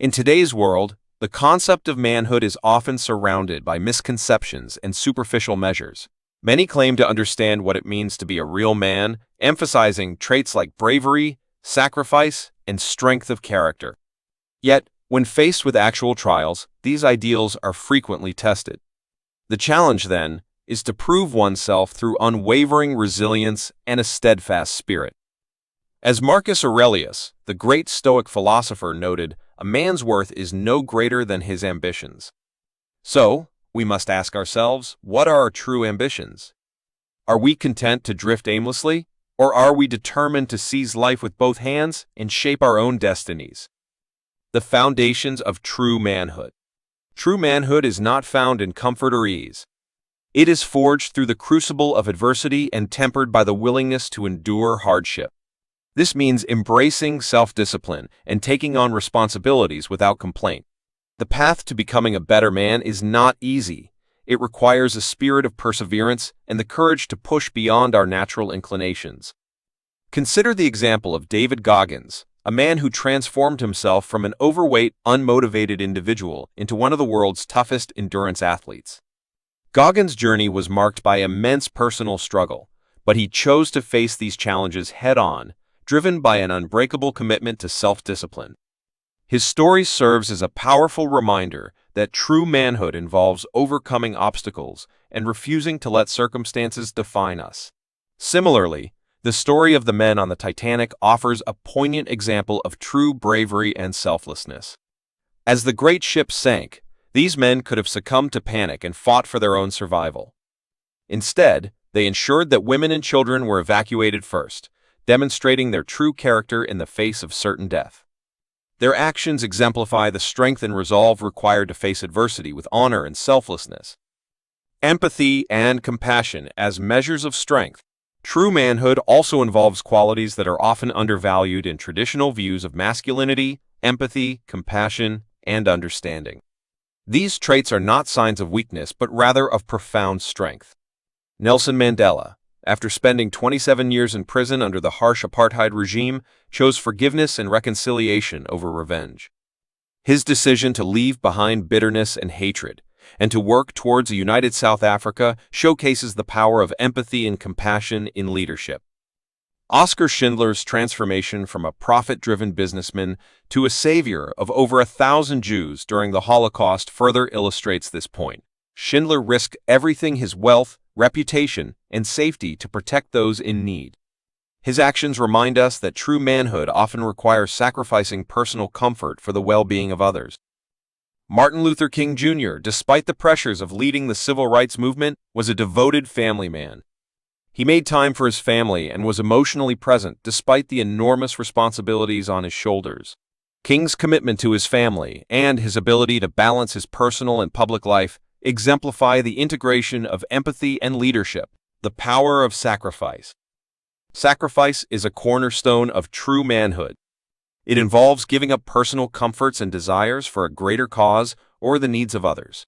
In today's world, the concept of manhood is often surrounded by misconceptions and superficial measures. Many claim to understand what it means to be a real man, emphasizing traits like bravery, sacrifice, and strength of character. Yet, when faced with actual trials, these ideals are frequently tested. The challenge, then, is to prove oneself through unwavering resilience and a steadfast spirit. As Marcus Aurelius, the great Stoic philosopher, noted, a man's worth is no greater than his ambitions. So, we must ask ourselves, what are our true ambitions? Are we content to drift aimlessly, or are we determined to seize life with both hands and shape our own destinies? The foundations of true manhood. True manhood is not found in comfort or ease. It is forged through the crucible of adversity and tempered by the willingness to endure hardship. This means embracing self-discipline and taking on responsibilities without complaint. The path to becoming a better man is not easy. It requires a spirit of perseverance and the courage to push beyond our natural inclinations. Consider the example of David Goggins, a man who transformed himself from an overweight, unmotivated individual into one of the world's toughest endurance athletes. Goggins' journey was marked by immense personal struggle, but he chose to face these challenges head-on, driven by an unbreakable commitment to self-discipline. His story serves as a powerful reminder that true manhood involves overcoming obstacles and refusing to let circumstances define us. Similarly, the story of the men on the Titanic offers a poignant example of true bravery and selflessness. As the great ship sank, these men could have succumbed to panic and fought for their own survival. Instead, they ensured that women and children were evacuated first, demonstrating their true character in the face of certain death. Their actions exemplify the strength and resolve required to face adversity with honor and selflessness. Empathy and compassion as measures of strength. True manhood also involves qualities that are often undervalued in traditional views of masculinity: empathy, compassion, and understanding. These traits are not signs of weakness, but rather of profound strength. Nelson Mandela, after spending 27 years in prison under the harsh apartheid regime, chose forgiveness and reconciliation over revenge. His decision to leave behind bitterness and hatred, and to work towards a united South Africa, showcases the power of empathy and compassion in leadership. Oskar Schindler's transformation from a profit-driven businessman to a savior of over 1,000 Jews during the Holocaust further illustrates this point. Schindler risked everything: his wealth, reputation, and safety to protect those in need. His actions remind us that true manhood often requires sacrificing personal comfort for the well-being of others. Martin Luther King Jr., despite the pressures of leading the civil rights movement, was a devoted family man. He made time for his family and was emotionally present despite the enormous responsibilities on his shoulders. King's commitment to his family and his ability to balance his personal and public life exemplify the integration of empathy and leadership. The power of sacrifice. Sacrifice is a cornerstone of true manhood. It involves giving up personal comforts and desires for a greater cause or the needs of others.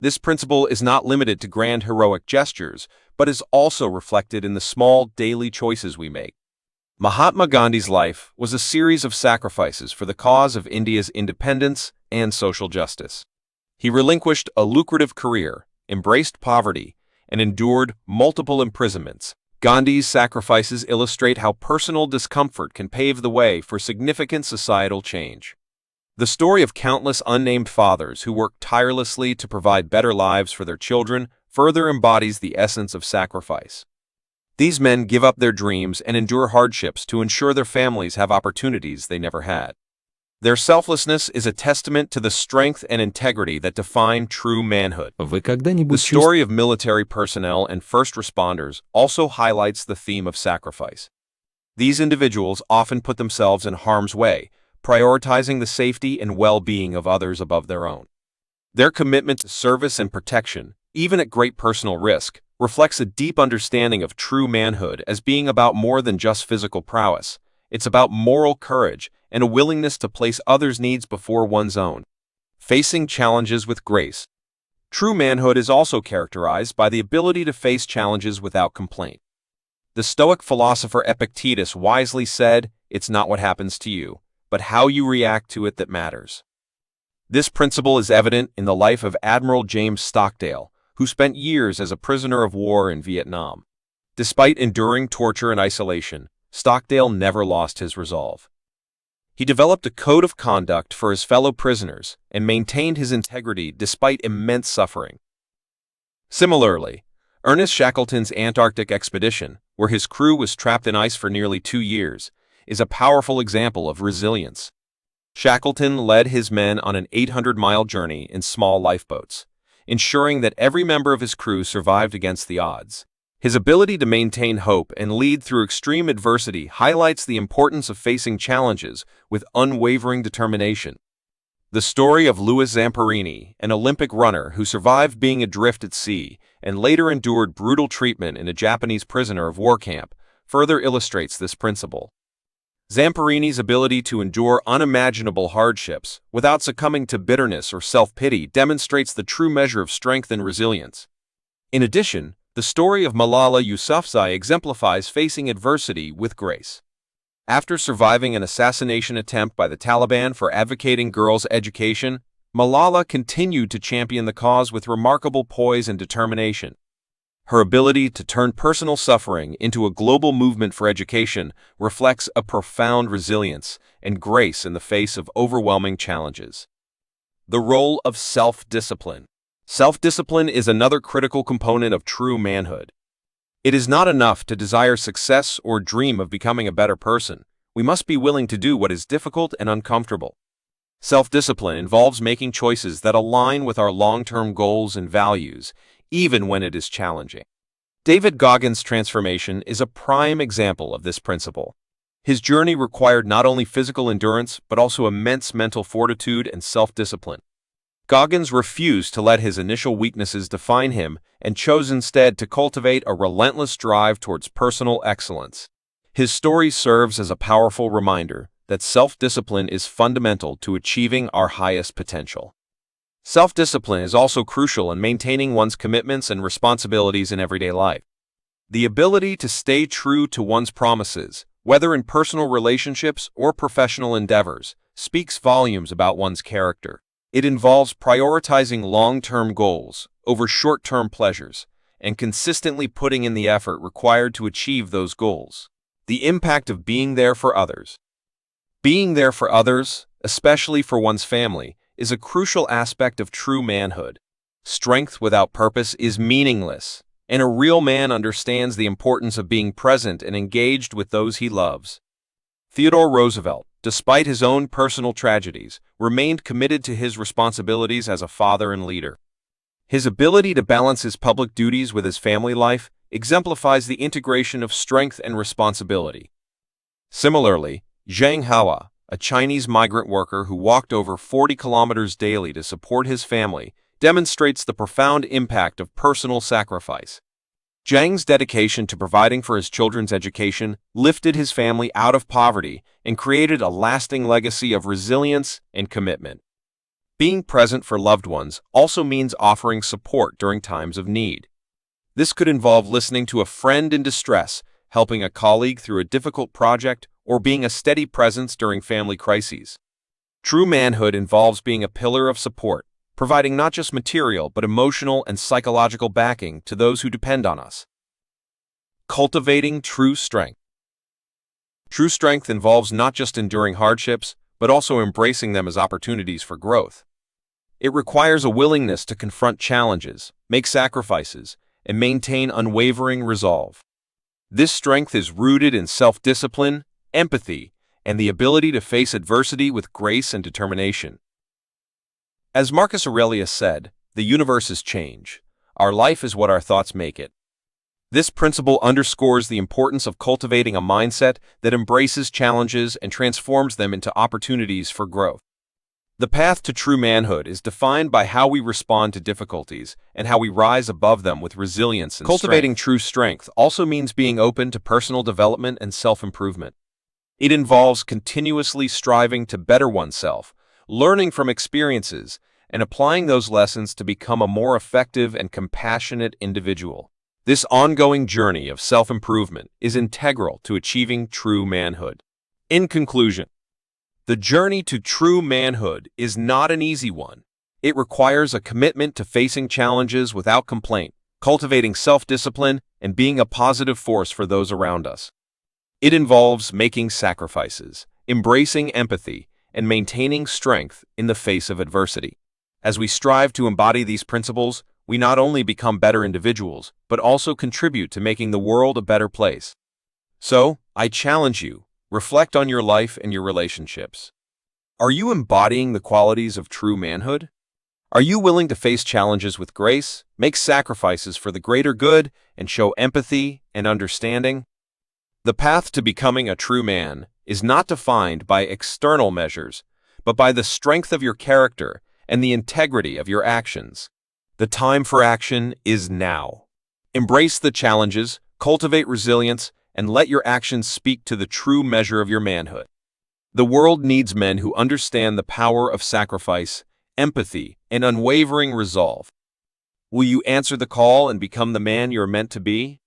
This principle is not limited to grand heroic gestures, but is also reflected in the small daily choices we make. Mahatma Gandhi's life was a series of sacrifices for the cause of India's independence and social justice. He relinquished a lucrative career, embraced poverty, and endured multiple imprisonments. Gandhi's sacrifices illustrate how personal discomfort can pave the way for significant societal change. The story of countless unnamed fathers who worked tirelessly to provide better lives for their children further embodies the essence of sacrifice. These men give up their dreams and endure hardships to ensure their families have opportunities they never had. Their selflessness is a testament to the strength and integrity that define true manhood. The story of military personnel and first responders also highlights the theme of sacrifice. These individuals often put themselves in harm's way, prioritizing the safety and well-being of others above their own. Their commitment to service and protection, even at great personal risk, reflects a deep understanding of true manhood as being about more than just physical prowess. It's about moral courage and a willingness to place others' needs before one's own. Facing challenges with grace. True manhood is also characterized by the ability to face challenges without complaint. The Stoic philosopher Epictetus wisely said, "It's not what happens to you, but how you react to it that matters." This principle is evident in the life of Admiral James Stockdale, who spent years as a prisoner of war in Vietnam. Despite enduring torture and isolation, Stockdale never lost his resolve. He developed a code of conduct for his fellow prisoners and maintained his integrity despite immense suffering. Similarly, Ernest Shackleton's Antarctic expedition, where his crew was trapped in ice for nearly 2 years, is a powerful example of resilience. Shackleton led his men on an 800-mile journey in small lifeboats, ensuring that every member of his crew survived against the odds. His ability to maintain hope and lead through extreme adversity highlights the importance of facing challenges with unwavering determination. The story of Louis Zamperini, an Olympic runner who survived being adrift at sea and later endured brutal treatment in a Japanese prisoner of war camp, further illustrates this principle. Zamperini's ability to endure unimaginable hardships without succumbing to bitterness or self-pity demonstrates the true measure of strength and resilience. In addition, the story of Malala Yousafzai exemplifies facing adversity with grace. After surviving an assassination attempt by the Taliban for advocating girls' education, Malala continued to champion the cause with remarkable poise and determination. Her ability to turn personal suffering into a global movement for education reflects a profound resilience and grace in the face of overwhelming challenges. The role of self-discipline. Self-discipline is another critical component of true manhood. It is not enough to desire success or dream of becoming a better person. We must be willing to do what is difficult and uncomfortable. Self-discipline involves making choices that align with our long-term goals and values, even when it is challenging. David Goggins' transformation is a prime example of this principle. His journey required not only physical endurance, but also immense mental fortitude and self-discipline. Goggins refused to let his initial weaknesses define him and chose instead to cultivate a relentless drive towards personal excellence. His story serves as a powerful reminder that self-discipline is fundamental to achieving our highest potential. Self-discipline is also crucial in maintaining one's commitments and responsibilities in everyday life. The ability to stay true to one's promises, whether in personal relationships or professional endeavors, speaks volumes about one's character. It involves prioritizing long-term goals over short-term pleasures and consistently putting in the effort required to achieve those goals. The impact of being there for others. Being there for others, especially for one's family, is a crucial aspect of true manhood. Strength without purpose is meaningless, and a real man understands the importance of being present and engaged with those he loves. Theodore Roosevelt, despite his own personal tragedies, remained committed to his responsibilities as a father and leader. His ability to balance his public duties with his family life exemplifies the integration of strength and responsibility. Similarly, Zhang Hua, a Chinese migrant worker who walked over 40 kilometers daily to support his family, demonstrates the profound impact of personal sacrifice. Zhang's dedication to providing for his children's education lifted his family out of poverty and created a lasting legacy of resilience and commitment. Being present for loved ones also means offering support during times of need. This could involve listening to a friend in distress, helping a colleague through a difficult project, or being a steady presence during family crises. True manhood involves being a pillar of support, providing not just material but emotional and psychological backing to those who depend on us. Cultivating true strength. True strength involves not just enduring hardships, but also embracing them as opportunities for growth. It requires a willingness to confront challenges, make sacrifices, and maintain unwavering resolve. This strength is rooted in self-discipline, empathy, and the ability to face adversity with grace and determination. As Marcus Aurelius said, the universe is change. Our life is what our thoughts make it. This principle underscores the importance of cultivating a mindset that embraces challenges and transforms them into opportunities for growth. The path to true manhood is defined by how we respond to difficulties and how we rise above them with resilience and Cultivating true strength also means being open to personal development and self-improvement. It involves continuously striving to better oneself, learning from experiences, and applying those lessons to become a more effective and compassionate individual. This ongoing journey of self-improvement is integral to achieving true manhood. In conclusion, The journey to true manhood is not an easy one. It requires a commitment to facing challenges without complaint, cultivating self-discipline, and being a positive force for those around us. It involves making sacrifices, embracing empathy, and maintaining strength in the face of adversity. As we strive to embody these principles, we not only become better individuals, but also contribute to making the world a better place. So, I challenge you, reflect on your life and your relationships. Are you embodying the qualities of true manhood? Are you willing to face challenges with grace, make sacrifices for the greater good, and show empathy and understanding? The path to becoming a true man is not defined by external measures, but by the strength of your character and the integrity of your actions. The time for action is now. Embrace the challenges, cultivate resilience, and let your actions speak to the true measure of your manhood. The world needs men who understand the power of sacrifice, empathy, and unwavering resolve. Will you answer the call and become the man you're meant to be?